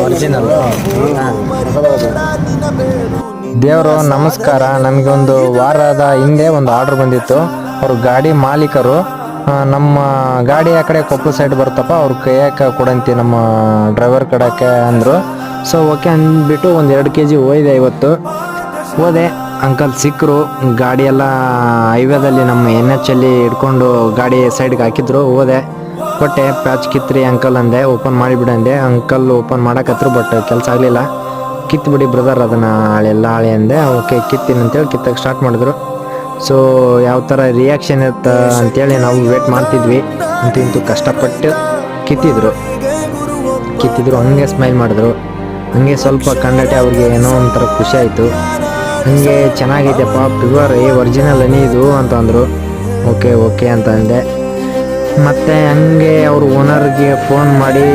Original. ದೇವರು ನಮಸ್ಕಾರ. ನಮಗೆ ಒಂದು ವಾರದ ಹಿಂದೆ ಒಂದು ಆರ್ಡರ್ ಬಂದಿತ್ತು. ಅವರು ಗಾಡಿ ಮಾಲೀಕರು ನಮ್ಮ ಗಾಡಿ ಆ ಕಡೆ ಕೊಪ್ಪಳ ಸೈಡ್ ಬರ್ತಪ್ಪ, ಅವ್ರ ಕೈಯಾಕ ಕೊಡಂತಿ ನಮ್ಮ ಡ್ರೈವರ್ ಕಡಕ್ಕೆ ಅಂದರು. ಸೊ ಓಕೆ ಅಂದ್ಬಿಟ್ಟು ಒಂದು 2 kg ಹೋಯ್ದೆ. ಇವತ್ತು ಹೋದೆ, ಅಂಕಲ್ ಸಿಕ್ಕರು. ಗಾಡಿ ಎಲ್ಲ ಹೈವೇದಲ್ಲಿ ನಮ್ಮ NH ಅಲ್ಲಿ ಹಿಡ್ಕೊಂಡು ಗಾಡಿ ಸೈಡ್ಗೆ ಹಾಕಿದ್ರು. ಹೋದೆ, ಕೊಟ್ಟೆ. ಪ್ಯಾಚ್ ಕಿತ್ರಿ ಅಂಕಲ್ ಅಂದೆ, ಓಪನ್ ಮಾಡಿಬಿಡಿ ಅಂದೆ. ಅಂಕಲ್ ಓಪನ್ ಮಾಡಕತ್ರು, ಬಟ್ ಕೆಲಸ ಆಗಲಿಲ್ಲ. ಕಿತ್ಬಿಡಿ ಬ್ರದರ್ ಅದನ್ನು ಹಾಳೆ ಅಂದೆ. ಓಕೆ ಕಿತ್ತೀನಿ ಅಂತೇಳಿ ಕಿತ್ತಕ್ಕೆ ಸ್ಟಾರ್ಟ್ ಮಾಡಿದ್ರು. ಸೊ ಯಾವ ಥರ ರಿಯಾಕ್ಷನ್ ಇರುತ್ತೆ ಅಂತೇಳಿ ನಾವು ವೇಟ್ ಮಾಡ್ತಿದ್ವಿ. ಇಂತೂ ಕಷ್ಟಪಟ್ಟು ಕಿತ್ತಿದ್ರು. ಹಂಗೆ ಸ್ಮೈಲ್ ಮಾಡಿದ್ರು. ಹಂಗೆ ಸ್ವಲ್ಪ ಕಂಡಟೆ ಅವ್ರಿಗೆ ಏನೋ ಒಂಥರ ಖುಷಿ ಆಯಿತು. ಹಂಗೆ ಚೆನ್ನಾಗೈತೆಪ್ಪ, ಪ್ಯೂರ್ ಒರಿಜಿನಲ್ ಇದು ಅಂತ ಅಂದರು. ಓಕೆ ಅಂತ ಅಂದೆ. ಮತ್ತು ಹಂಗೆ ಅವ್ರ ಓನರ್ಗೆ ಫೋನ್ ಮಾಡಿ